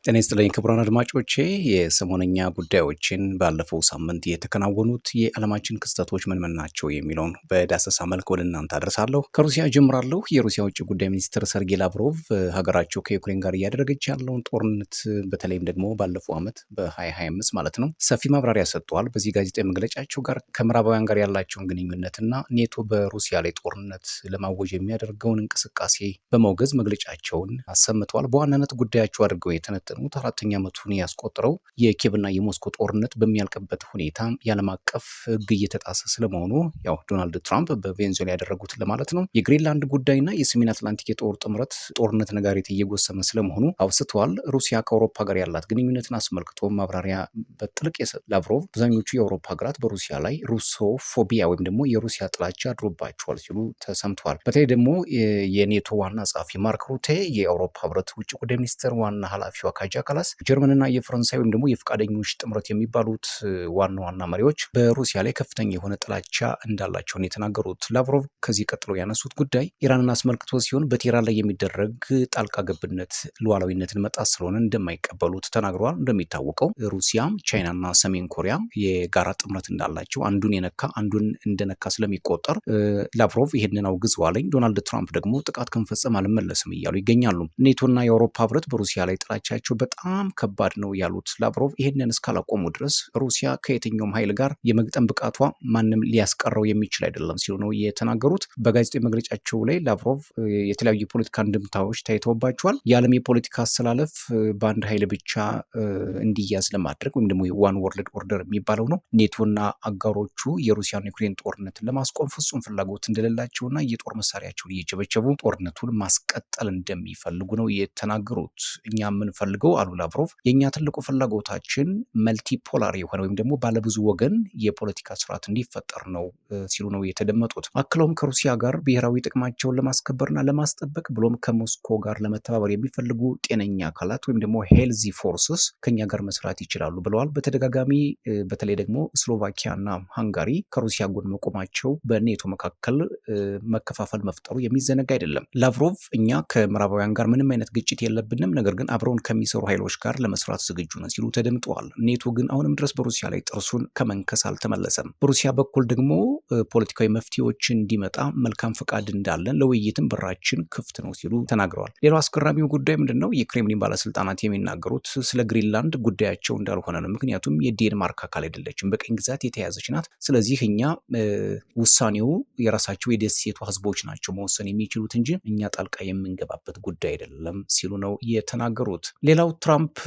ጤና ይስጥልኝ ክቡራን አድማጮቼ የሰሞነኛ ጉዳዮችን ባለፈው ሳምንት የተከናወኑት የዓለማችን ክስተቶች ምን ናቸው የሚለውን በዳሰሳ መልክ ወደ እናንተ አደርሳለሁ። ከሩሲያ ጀምራለሁ። የሩሲያ ውጭ ጉዳይ ሚኒስትር ሰርጌይ ላቭሮቭ ሀገራቸው ከዩክሬን ጋር እያደረገች ያለውን ጦርነት በተለይም ደግሞ ባለፈው ዓመት በ2025 ማለት ነው ሰፊ ማብራሪያ ሰጥተዋል። በዚህ ጋዜጣዊ መግለጫቸው ጋር ከምዕራባውያን ጋር ያላቸውን ግንኙነትና ኔቶ በሩሲያ ላይ ጦርነት ለማወጅ የሚያደርገውን እንቅስቃሴ በመውገዝ መግለጫቸውን አሰምተዋል። በዋናነት ጉዳያቸው አድርገው የተነጠኑት አራተኛ ዓመቱን ያስቆጠረው የኪየቭና የሞስኮ ጦርነት በሚያልቅበት ሁኔታ የዓለም አቀፍ ሕግ እየተጣሰ ስለመሆኑ ያው ዶናልድ ትራምፕ በቬንዙዌላ ያደረጉት ለማለት ነው። የግሪንላንድ ጉዳይና የሰሜን አትላንቲክ የጦር ጥምረት ጦርነት ነጋሪት እየጎሰመ ስለመሆኑ አውስተዋል። ሩሲያ ከአውሮፓ ጋር ያላት ግንኙነትን አስመልክቶ ማብራሪያ በጥልቅ የሰጡት ላቭሮቭ አብዛኞቹ የአውሮፓ ሀገራት በሩሲያ ላይ ሩሶፎቢያ ወይም ደግሞ የሩሲያ ጥላቻ አድሮባቸዋል ሲሉ ተሰምተዋል። በተለይ ደግሞ የኔቶ ዋና ጸሐፊ ማርክ ሩቴ፣ የአውሮፓ ህብረት ውጭ ጉዳይ ሚኒስትር ዋና ኃላፊዋ ካጃ ካላስ፣ ጀርመንና የፈረንሳይ ወይም ደግሞ የፈቃደኞች ጥምረት የሚባሉት ዋና ዋና መሪዎች በሩሲያ ላይ ከፍተኛ የሆነ ጥላቻ እንዳላቸውን የተናገሩት ላቭሮቭ ከዚህ ቀጥሎ ያነሱት ጉዳይ ኢራንን አስመልክቶ ሲሆን በቴህራን ላይ የሚደረግ ጣልቃ ገብነት ሉዓላዊነትን መጣስ ስለሆነ እንደማይቀበሉት ተናግረዋል። እንደሚታወቀው ሩሲያም ቻይናና ሰሜን ኮሪያ የጋራ ጥምረት እንዳላቸው አንዱን የነካ አንዱን እንደነካ ስለሚቆጠር ላቭሮቭ ይሄንን አውግዘዋል። ዶናልድ ትራምፕ ደግሞ ጥቃት ከመፈጸም አልመለስም እያሉ ይገኛሉ። ኔቶና የአውሮፓ ህብረት በሩሲያ ላይ ጥላቻቸው በጣም ከባድ ነው ያሉት ላቭሮቭ ይሄንን እስካላቆሙ ድረስ ሩሲያ ከየትኛውም ኃይል ጋር የመግጠም ብቃቷ ማንም ሊያስቀረው የሚችል አይደለም ሲሉ ነው የተናገሩት። በጋዜጣዊ መግለጫቸው ላይ ላቭሮቭ የተለያዩ የፖለቲካ እንድምታዎች ታይተውባቸዋል። የዓለም የፖለቲካ አሰላለፍ በአንድ ኃይል ብቻ እንዲያዝ ለማድረግ ወይም ደግሞ ዋን ወርልድ ኦርደር የሚባለው ነው። ኔቶና አጋሮቹ የሩሲያን ዩክሬን ጦርነትን ለማስቆም ፍጹም ፍላጎት እንደሌላቸውና የጦር መሳሪያቸውን እየቸበቸቡ ጦርነቱን ማስቀጠል እንደሚፈልጉ ነው የተናገሩት። እኛ የምንፈልገው አሉ ላቭሮቭ የእኛ ትልቁ ፍላጎታችን መልቲፖላር የሆነ ወይም ደግሞ ባለብዙ ወገን የፖለቲካ ስርዓት እንዲፈጠር ነው ሲሉ ነው የተደመጡት። አክለውም ከሩሲያ ጋር ብሔራዊ ጥቅማቸውን ለማስከበርና ለማስጠበቅ ብሎም ከሞስኮ ጋር ለመተባበር የሚፈልጉ ጤነኛ አካላት ወይም ደግሞ ሄልዚ ፎርስስ ከኛ ጋር መስራት ይችላሉ ብለዋል። በተደጋጋሚ በተለይ ደግሞ ስሎቫኪያና ሃንጋሪ ከሩሲያ ጎን መቆማቸው በኔቶ መካከል መከፋፈል መፍጠሩ የሚዘነጋ አይደለም። ላቭሮቭ እኛ ከምዕራባውያን ጋር ምንም አይነት ግጭት የለብንም፣ ነገር ግን አብረውን ከሚሰሩ ኃይሎች ጋር ለመስራት ዝግጁ ነን ሲሉ ተደምጠዋል። ኔቶ ግን አሁንም ድረስ በሩሲያ ላይ ጥርሱን ከመንከስ አልተመለሰም። በሩሲያ በኩል ደግሞ ፖለቲካዊ መፍትሄዎች እንዲመጣ መልካም ፈቃድ እንዳለን ለውይይትም በራችን ክፍት ነው ሲሉ ተናግረዋል። ሌላው አስገራሚው ጉዳይ ምንድን ነው? የክሬምሊን ባለስልጣናት የሚናገሩት ስለ ግሪንላንድ ጉዳያቸው እንዳልሆነ ነው። ምክንያቱም የዴንማርክ አካል አይደለችም፣ በቅኝ ግዛት የተያዘች ናት። ስለዚህ እኛ ውሳኔው የራሳቸው የደሴቷ ህዝቦች ናቸው መወሰን የሚችሉት እንጂ እኛ ጣልቃ የምንገባበት ጉዳይ አይደለም ሲሉ ነው የተናገሩት። ሌላው ትራምፕ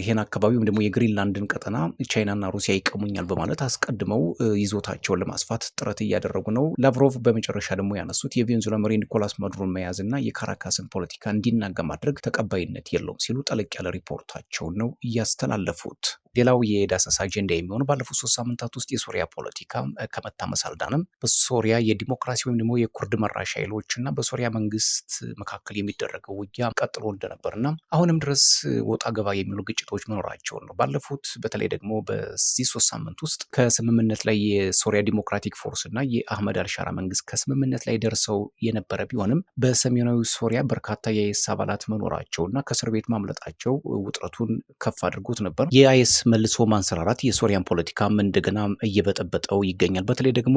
ይሄን አካባቢ ወይም ደግሞ የግሪንላንድን ቀጠና ቻይናና ሩሲያ ይቀሙኛል በማለት አስቀድመው ይዞታቸውን ለማስፋት ጥረት እያደረጉ ነው። ላቭሮቭ በመጨረሻ ደግሞ ያነሱት የቬንዙዌላ መሪ ኒኮላስ ማዱሮን መያዝና የካራካስን ፖለቲካ እንዲናጋ ማድረግ ተቀባይነት የለውም ሲሉ ጠለቅ ያለ ሪፖርታቸውን ነው እያስተላለፉት። ሌላው የዳሰሳ አጀንዳ የሚሆኑ ባለፉት 3 ሳምንታት ውስጥ የሶሪያ ፖለቲካ ከመታመስ አልዳንም። በሶሪያ የዲሞክራሲ ወይም ደግሞ የኩርድ መራሽ ኃይሎች እና በሶሪያ መንግስት መካከል የሚደረገው ውጊያ ቀጥሎ እንደነበርና አሁንም ድረስ ወጣ ገባ የሚሉ ግጭቶች መኖራቸውን ነው። ባለፉት በተለይ ደግሞ በዚህ 3 ሳምንት ውስጥ ከስምምነት ላይ የሶሪያ ዲሞክራቲክ ፎርስ እና የአህመድ አልሻራ መንግስት ከስምምነት ላይ ደርሰው የነበረ ቢሆንም በሰሜናዊ ሶሪያ በርካታ የአይኤስ አባላት መኖራቸውና ከእስር ቤት ማምለጣቸው ውጥረቱን ከፍ አድርጎት ነበር። የአይኤስ መልሶ ማንሰራራት የሶሪያን ፖለቲካም እንደገና እየበጠበጠው ይገኛል። በተለይ ደግሞ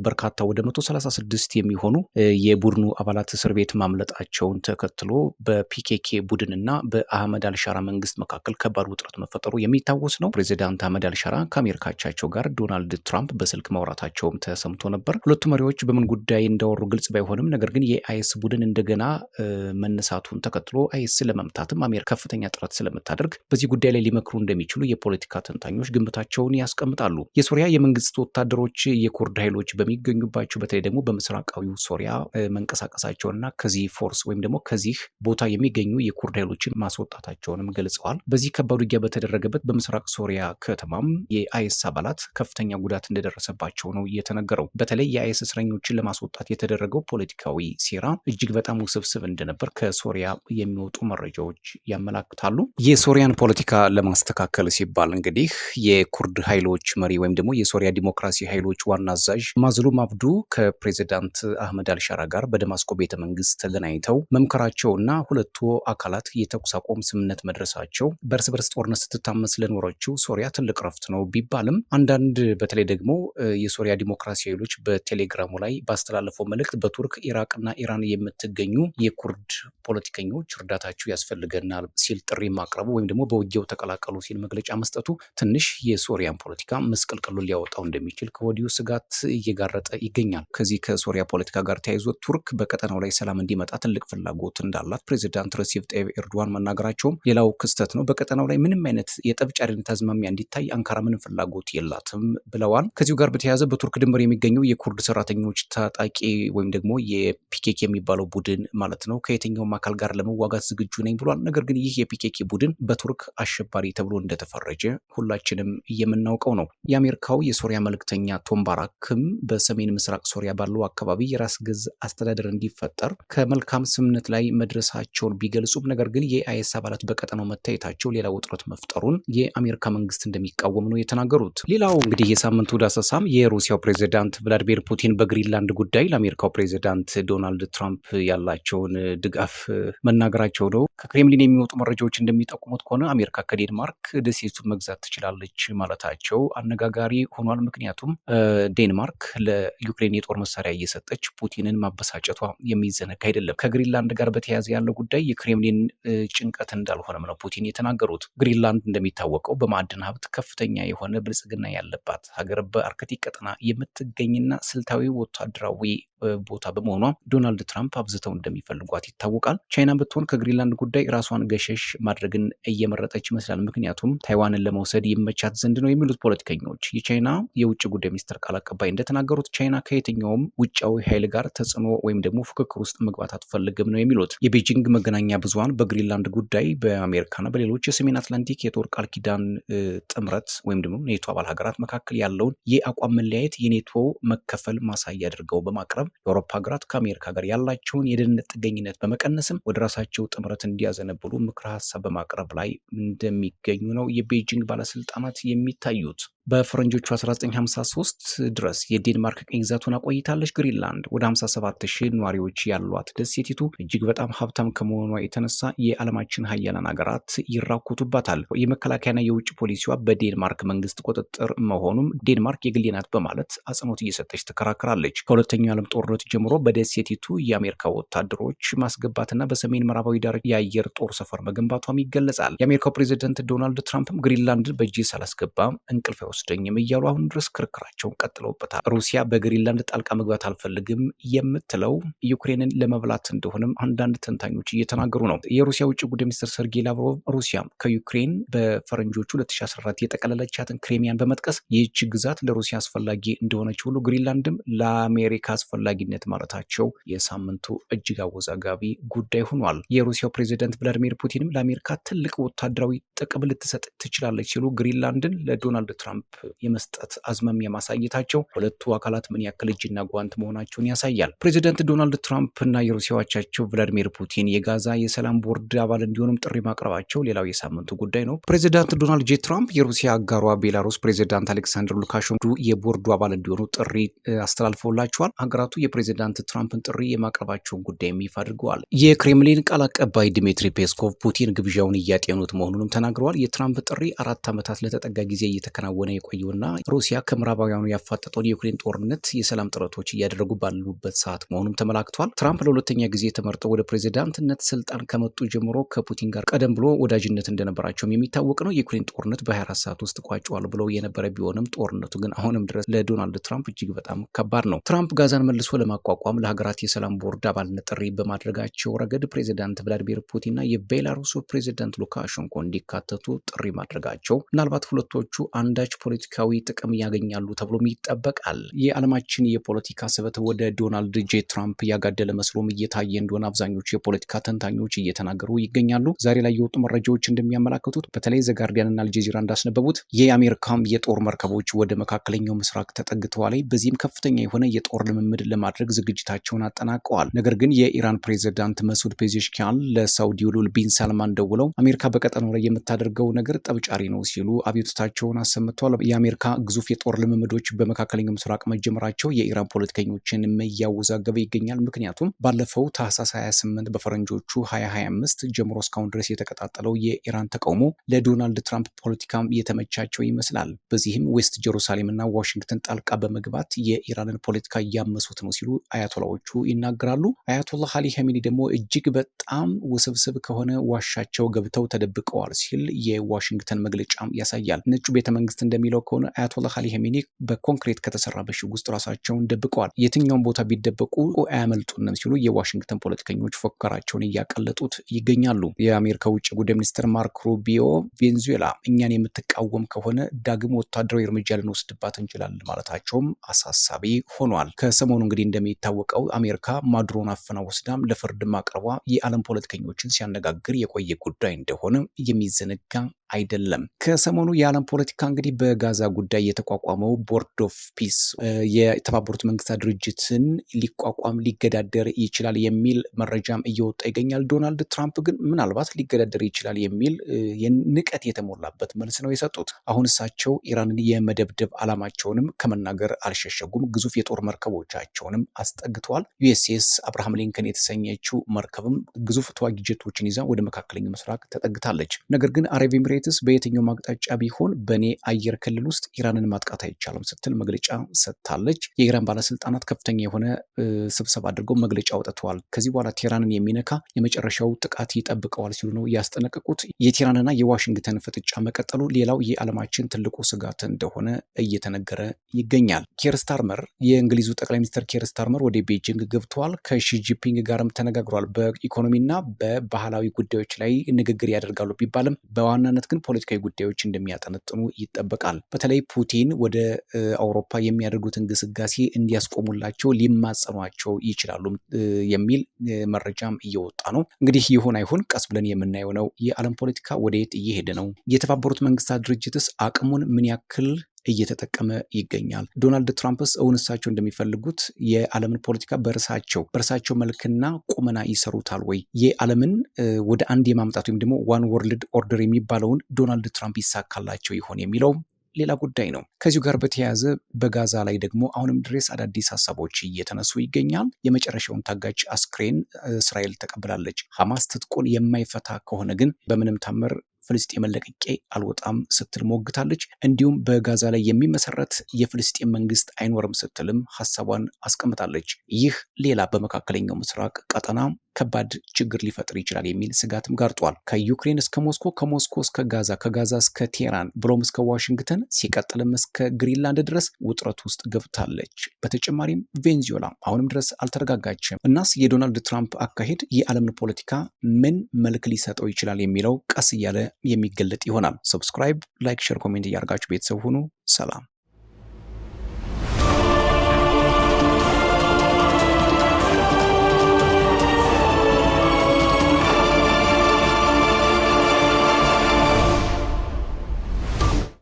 በርካታ ወደ 136 የሚሆኑ የቡድኑ አባላት እስር ቤት ማምለጣቸውን ተከትሎ በፒኬኬ ቡድንና በአህመድ አልሻራ መንግስት መካከል ከባድ ውጥረት መፈጠሩ የሚታወስ ነው። ፕሬዚዳንት አህመድ አልሻራ ከአሜሪካ አቻቸው ጋር ዶናልድ ትራምፕ በስልክ ማውራታቸውም ተሰምቶ ነበር። ሁለቱ መሪዎች በምን ጉዳይ እንዳወሩ ግልጽ ባይሆንም ነገር ግን የአይኤስ ቡድን እንደገና መነሳቱን ተከትሎ አይኤስ ለመምታትም አሜሪካ ከፍተኛ ጥረት ስለምታደርግ በዚህ ጉዳይ ላይ ሊመክሩ እንደሚችሉ የፖለቲካ ተንታኞች ግምታቸውን ያስቀምጣሉ። የሶሪያ የመንግስት ወታደሮች የኩርድ ኃይሎች በሚገኙባቸው በተለይ ደግሞ በምስራቃዊው ሶሪያ መንቀሳቀሳቸውና ከዚህ ፎርስ ወይም ደግሞ ከዚህ ቦታ የሚገኙ የኩርድ ኃይሎችን ማስወጣታቸውንም ገልጸዋል። በዚህ ከባድ ውጊያ በተደረገበት በምስራቅ ሶሪያ ከተማም የአይኤስ አባላት ከፍተኛ ጉዳት እንደደረሰባቸው ነው የተነገረው። በተለይ የአይኤስ እስረኞችን ለማስወጣት የተደረገው ፖለቲካዊ ሴራ እጅግ በጣም ውስብስብ እንደነበር ከሶሪያ የሚወጡ መረጃዎች ያመላክታሉ። የሶሪያን ፖለቲካ ለማስተካከል ሲባል እንግዲህ የኩርድ ኃይሎች መሪ ወይም ደግሞ የሶሪያ ዲሞክራሲ ኃይሎች ዋና አዛዥ ማዝሉም አብዱ ከፕሬዚዳንት አህመድ አልሻራ ጋር በደማስቆ ቤተ መንግስት ተገናኝተው መምከራቸውና ሁለቱ አካላት የተኩስ አቁም ስምምነት መድረሳቸው በእርስ በርስ ጦርነት ስትታመስ ለኖረችው ሶሪያ ትልቅ ረፍት ነው ቢባልም አንዳንድ በተለይ ደግሞ የሶሪያ ዲሞክራሲ ኃይሎች በቴሌግራሙ ላይ ባስተላለፈው መልእክት በቱርክ ኢራቅና ኢራን የምትገኙ የኩርድ ፖለቲከኞች እርዳታችሁ ያስፈልገናል ሲል ጥሪ ማቅረቡ ወይም ደግሞ በውጊያው ተቀላቀሉ ሲል መግለጫ መስጠቱ ትንሽ የሶሪያን ፖለቲካ መስቀልቅሉን ሊያወጣው እንደሚችል ከወዲሁ ስጋት እየጋረጠ ይገኛል። ከዚህ ከሶሪያ ፖለቲካ ጋር ተያይዞ ቱርክ በቀጠናው ላይ ሰላም እንዲመጣ ትልቅ ፍላጎት እንዳላት ፕሬዚዳንት ረሲፕ ጣይብ ኤርዶዋን መናገራቸውም ሌላው ክስተት ነው። በቀጠናው ላይ ምንም አይነት የጠብጫሪነት አዝማሚያ እንዲታይ አንካራ ምንም ፍላጎት የላትም ብለዋል። ከዚሁ ጋር በተያያዘ በቱርክ ድንበር የሚገኘው የኩርድ ሰራተኞች ታጣቂ ወይም ደግሞ የፒኬኬ የሚባለው ቡድን ማለት ነው ከየትኛውም አካል ጋር ለመዋጋት ዝግጁ ነኝ ብሏል። ነገር ግን ይህ የፒኬኬ ቡድን በቱርክ አሸባሪ ተብሎ እንደተፈረጀ ሁላችንም የምናውቀው ነው። የአሜሪካው የሶሪያ መልእክተኛ ቶም ባራክም በሰሜን ምስራቅ ሶሪያ ባለው አካባቢ የራስ ገዝ አስተዳደር እንዲፈጠር ከመልካም ስምምነት ላይ መድረሳቸውን ቢገልጹም ነገር ግን የአይኤስ አባላት በቀጠናው መታየታቸው ሌላ ውጥረት መፍጠሩን የአሜሪካ መንግስት እንደሚቃወም ነው የተናገሩት። ሌላው እንግዲህ የሳምንቱ ዳሰሳም የሩሲያው ፕሬዚዳንት ቭላዲሚር ፑቲን በግሪንላንድ ጉዳይ ለአሜሪካው ፕሬዚዳንት ዶናልድ ትራምፕ ያላቸውን ድጋፍ መናገራቸው ነው። ከክሬምሊን የሚወጡ መረጃዎች እንደሚጠቁሙት ከሆነ አሜሪካ ከዴንማርክ ደሴቱን መግዛት ትችላለች ማለታቸው አነጋጋሪ ሆኗል። ምክንያቱም ዴንማርክ ለዩክሬን የጦር መሳሪያ እየሰጠች ፑቲንን ማበሳጨቷ የሚዘነጋ አይደለም። ከግሪንላንድ ጋር በተያያዘ ያለው ጉዳይ የክሬምሊን ጭንቀት እንዳልሆነም ነው ፑቲን የተናገሩት። ግሪንላንድ እንደሚታወቀው በማዕድን ሀብት ከፍተኛ የሆነ ብልጽግና ያለባት ሀገር በአርክቲክ ቀጠና የምትገኝና ስልታዊ ወታደራዊ ቦታ በመሆኗ ዶናልድ ትራምፕ አብዝተው እንደሚፈልጓት ይታወቃል። ቻይና ብትሆን ከግሪንላንድ ጉዳይ ራሷን ገሸሽ ማድረግን እየመረጠች ይመስላል። ምክንያቱም ታይዋንን ለመውሰድ ይመቻት ዘንድ ነው የሚሉት ፖለቲከኞች። የቻይና የውጭ ጉዳይ ሚኒስትር ቃል አቀባይ እንደተናገሩት ቻይና ከየትኛውም ውጫዊ ኃይል ጋር ተጽዕኖ ወይም ደግሞ ፉክክር ውስጥ መግባት አትፈልግም ነው የሚሉት። የቤጂንግ መገናኛ ብዙሃን በግሪንላንድ ጉዳይ በአሜሪካና በሌሎች የሰሜን አትላንቲክ የጦር ቃል ኪዳን ጥምረት ወይም ደግሞ ኔቶ አባል ሀገራት መካከል ያለውን የአቋም መለያየት የኔቶ መከፈል ማሳያ አድርገው በማቅረብ የአውሮፓ ሀገራት ከአሜሪካ ጋር ያላቸውን የደህንነት ጥገኝነት በመቀነስም ወደ ራሳቸው ጥምረት እንዲያዘነብሉ ምክረ ሀሳብ በማቅረብ ላይ እንደሚገኙ ነው የቤጂንግ ባለስልጣናት የሚታዩት። በፈረንጆቹ 1953 ድረስ የዴንማርክ ቅኝ ግዛቱን አቆይታለች። ግሪንላንድ ወደ 57,000 ነዋሪዎች ያሏት ደሴቲቱ እጅግ በጣም ሀብታም ከመሆኗ የተነሳ የዓለማችን ሀያላን ሀገራት ይራኮቱባታል። የመከላከያና የውጭ ፖሊሲዋ በዴንማርክ መንግስት ቁጥጥር መሆኑም ዴንማርክ የግሌ ናት በማለት አጽንኦት እየሰጠች ትከራከራለች። ከሁለተኛው ዓለም ጦርነት ጀምሮ በደሴቲቱ የአሜሪካ ወታደሮች ማስገባትና በሰሜን ምዕራባዊ ዳርቻ የአየር ጦር ሰፈር መገንባቷም ይገለጻል። የአሜሪካው ፕሬዚደንት ዶናልድ ትራምፕም ግሪንላንድን በእጄ ሳላስገባ እንቅልፍ አይወስደኝም እያሉ አሁን ድረስ ክርክራቸውን ቀጥለውበታል። ሩሲያ በግሪንላንድ ጣልቃ መግባት አልፈልግም የምትለው ዩክሬንን ለመብላት እንደሆነም አንዳንድ ተንታኞች እየተናገሩ ነው። የሩሲያ ውጭ ጉዳይ ሚኒስትር ሰርጌይ ላቭሮቭ ሩሲያ ከዩክሬን በፈረንጆቹ 2014 የጠቀለለቻትን ክሬሚያን በመጥቀስ ይህች ግዛት ለሩሲያ አስፈላጊ እንደሆነች ሁሉ ግሪንላንድም ለአሜሪካ አስፈላጊነት ማለታቸው የሳምንቱ እጅግ አወዛጋቢ ጉዳይ ሆኗል። የሩሲያው ፕሬዚደንት ቭላዲሚር ፑቲንም ለአሜሪካ ትልቅ ወታደራዊ ጥቅም ልትሰጥ ትችላለች ሲሉ ግሪንላንድን ለዶናልድ ትራምፕ የመስጠት አዝማሚያ ማሳየታቸው ሁለቱ አካላት ምን ያክል እጅና ጓንት መሆናቸውን ያሳያል። ፕሬዚደንት ዶናልድ ትራምፕ እና የሩሲያ አቻቸው ቭላዲሚር ፑቲን የጋዛ የሰላም ቦርድ አባል እንዲሆኑም ጥሪ ማቅረባቸው ሌላው የሳምንቱ ጉዳይ ነው። ፕሬዚዳንት ዶናልድ ጄ ትራምፕ የሩሲያ አጋሯ ቤላሩስ ፕሬዚዳንት አሌክሳንደር ሉካሼንኮ የቦርዱ አባል እንዲሆኑ ጥሪ አስተላልፈውላቸዋል። ሀገራቱ የፕሬዚዳንት ትራምፕን ጥሪ የማቅረባቸውን ጉዳይ ይፋ አድርገዋል። የክሬምሊን ቃል አቀባይ ዲሚትሪ ፔስኮቭ ፑቲን ግብዣውን እያጤኑት መሆኑንም ተናግረዋል። የትራምፕ ጥሪ 4 ዓመታት ለተጠጋ ጊዜ እየተከናወነ የቆየውና ሩሲያ ከምዕራባውያኑ ያፋጠጠውን የዩክሬን ጦርነት የሰላም ጥረቶች እያደረጉ ባሉበት ሰዓት መሆኑም ተመላክቷል። ትራምፕ ለሁለተኛ ጊዜ ተመርጠው ወደ ፕሬዚዳንትነት ስልጣን ከመጡ ጀምሮ ከፑቲን ጋር ቀደም ብሎ ወዳጅነት እንደነበራቸውም የሚታወቅ ነው። የዩክሬን ጦርነት በ24 ሰዓት ውስጥ ቋጭዋል ብለው የነበረ ቢሆንም ጦርነቱ ግን አሁንም ድረስ ለዶናልድ ትራምፕ እጅግ በጣም ከባድ ነው። ትራምፕ ጋዛን መልሶ ለማቋቋም ለሀገራት የሰላም ቦርድ አባልነት ጥሪ በማድረጋቸው ረገድ ፕሬዚዳንት ቭላዲሚር ፑቲንና የቤላሩሱ ፕሬዚዳንት ሉካሼንኮ እንዲካተቱ ጥሪ ማድረጋቸው ምናልባት ሁለቶቹ አንዳች ፖለቲካዊ ጥቅም ያገኛሉ ተብሎም ይጠበቃል። የዓለማችን የፖለቲካ ስበት ወደ ዶናልድ ጄ ትራምፕ ያጋደለ መስሎም እየታየ እንደሆነ አብዛኞቹ የፖለቲካ ተንታኞች እየተናገሩ ይገኛሉ። ዛሬ ላይ የወጡ መረጃዎች እንደሚያመላክቱት በተለይ ዘጋርዲያንና አልጀዚራ እንዳስነበቡት የአሜሪካም የጦር መርከቦች ወደ መካከለኛው ምስራቅ ተጠግተዋል። በዚህም ከፍተኛ የሆነ የጦር ልምምድ ለማድረግ ዝግጅታቸውን አጠናቀዋል። ነገር ግን የኢራን ፕሬዚዳንት መሱድ ፔዜሽኪያን ለሳውዲው ሉል ቢን ሳልማን ደውለው አሜሪካ በቀጠናው ላይ የምታደርገው ነገር ጠብጫሪ ነው ሲሉ አቤቱታቸውን አሰምተዋል። የአሜሪካ ግዙፍ የጦር ልምምዶች በመካከለኛው ምስራቅ መጀመራቸው የኢራን ፖለቲከኞችን እያወዛገበ ይገኛል። ምክንያቱም ባለፈው ታህሳስ 28 በፈረንጆቹ 2025 ጀምሮ እስካሁን ድረስ የተቀጣጠለው የኢራን ተቃውሞ ለዶናልድ ትራምፕ ፖለቲካም የተመቻቸው ይመስላል። በዚህም ዌስት ጀሩሳሌም እና ዋሽንግተን ጣልቃ በመግባት የኢራንን ፖለቲካ እያመሱት ነው ሲሉ አያቶላዎቹ ይናገራሉ። አያቶላህ አሊ ሀሚኒ ደግሞ እጅግ በጣም ውስብስብ ከሆነ ዋሻቸው ገብተው ተደብቀዋል ሲል የዋሽንግተን መግለጫም ያሳያል። ነጩ ቤተመንግስት እንደሚለው ከሆነ አያቶላህ አሊ ሀሚኒ በኮንክሪት ከተሰራ ምሽግ ውስጥ ራሳቸውን ደብቀዋል። የትኛውን ቦታ ቢደበቁ አያመልጡንም ሲሉ የዋሽንግተን ፖለቲከኞች ፎከራቸውን እያቀለጡት ይገኛሉ። የአሜሪካ ውጭ ጉዳይ ሚኒስትር ማርክ ሩቢዮ ቬንዙዌላ እኛን የምትቃወም ከሆነ ዳግም ወታደራዊ እርምጃ ልንወስድባት እንችላለን ማለታቸውም አሳሳቢ ሆኗል። ከሰሞኑ እንግዲህ እንደሚታወቀው አሜሪካ ማዱሮን አፍና ወስዳም ለፍርድ ማቅረቧ የዓለም ፖለቲከኞችን ሲያነጋግር የቆየ ጉዳይ እንደሆነ የሚዘነጋ አይደለም። ከሰሞኑ የዓለም ፖለቲካ እንግዲህ በጋዛ ጉዳይ የተቋቋመው ቦርድ ኦፍ ፒስ የተባበሩት መንግስታት ድርጅትን ሊቋቋም ሊገዳደር ይችላል የሚል መረጃም እየወጣ ይገኛል። ዶናልድ ትራምፕ ግን ምናልባት ሊገዳደር ይችላል የሚል ንቀት የተሞላበት መልስ ነው የሰጡት። አሁን እሳቸው ኢራንን የመደብደብ ዓላማቸውንም ከመናገር አልሸሸጉም። ግዙፍ የጦር መርከቦቻቸውንም አስጠግተዋል። ዩኤስኤስ አብርሃም ሊንከን የተሰኘችው መርከብም ግዙፍ ተዋጊ ጀቶችን ይዛ ወደ መካከለኛው ምስራቅ ተጠግታለች። ነገር ግን አረብ ኤሚሬትስ በየትኛው አቅጣጫ ቢሆን በእኔ አየር ክልል ውስጥ ኢራንን ማጥቃት አይቻልም ስትል መግለጫ ሰጥታለች። የኢራን ባለስልጣናት ከፍተኛ የሆነ ስብሰባ አድርገው መግለጫ አውጥተዋል። ከዚህ በኋላ ቴህራንን የሚነካ የመጨረሻው ጥቃት ይጠብቀዋል ሲሉ ነው ያስጠነቀቁት። የቴህራንና የዋሽንግተን ፍጥጫ መቀጠሉ ሌላው የዓለማችን ትልቁ ስጋት እንደሆነ እየተነገረ ይገኛል። ኬር ስታርመር የእንግሊዙ ጠቅላይ ሚኒስትር ኬር ስታርመር ወደ ቤጂንግ ገብተዋል። ከሺጂፒንግ ጋርም ተነጋግሯል። በኢኮኖሚና በባህላዊ ጉዳዮች ላይ ንግግር ያደርጋሉ ቢባልም በዋናነት ግን ፖለቲካዊ ጉዳዮች እንደሚያጠነጥኑ ይጠበቃል። በተለይ ፑቲን ወደ አውሮፓ የሚያደርጉትን ግስጋሴ እንዲያስቆሙላቸው ሊማጸኗቸው ይችላሉ የሚል መረጃም እየወጣ ነው። እንግዲህ ይሁን አይሁን ቀስ ብለን የምናየው ነው። የዓለም ፖለቲካ ወደየት እየሄደ ነው? የተባበሩት መንግስታት ድርጅትስ አቅሙን ምን ያክል እየተጠቀመ ይገኛል? ዶናልድ ትራምፕስ እውነሳቸው እንደሚፈልጉት የዓለምን ፖለቲካ በእርሳቸው መልክና ቁመና ይሰሩታል ወይ? የዓለምን ወደ አንድ የማምጣት ወይም ደግሞ ዋን ወርልድ ኦርደር የሚባለውን ዶናልድ ትራምፕ ይሳካላቸው ይሆን የሚለው ሌላ ጉዳይ ነው። ከዚሁ ጋር በተያያዘ በጋዛ ላይ ደግሞ አሁንም ድረስ አዳዲስ ሀሳቦች እየተነሱ ይገኛል። የመጨረሻውን ታጋች አስክሬን እስራኤል ተቀብላለች። ሐማስ ትጥቁን የማይፈታ ከሆነ ግን በምንም ታምር ፍልስጤምን ለቅቄ አልወጣም ስትል ሞግታለች። እንዲሁም በጋዛ ላይ የሚመሰረት የፍልስጤም መንግስት አይኖርም ስትልም ሀሳቧን አስቀምጣለች። ይህ ሌላ በመካከለኛው ምስራቅ ቀጠና ከባድ ችግር ሊፈጥር ይችላል የሚል ስጋትም ጋርጧል። ከዩክሬን እስከ ሞስኮ፣ ከሞስኮ እስከ ጋዛ፣ ከጋዛ እስከ ቴህራን ብሎም እስከ ዋሽንግተን ሲቀጥልም እስከ ግሪንላንድ ድረስ ውጥረት ውስጥ ገብታለች። በተጨማሪም ቬንዙዌላ አሁንም ድረስ አልተረጋጋችም። እናስ የዶናልድ ትራምፕ አካሄድ የዓለምን ፖለቲካ ምን መልክ ሊሰጠው ይችላል የሚለው ቀስ እያለ የሚገለጥ ይሆናል። ሰብስክራይብ፣ ላይክ፣ ሼር፣ ኮሜንት እያደርጋችሁ ቤተሰብ ሁኑ። ሰላም።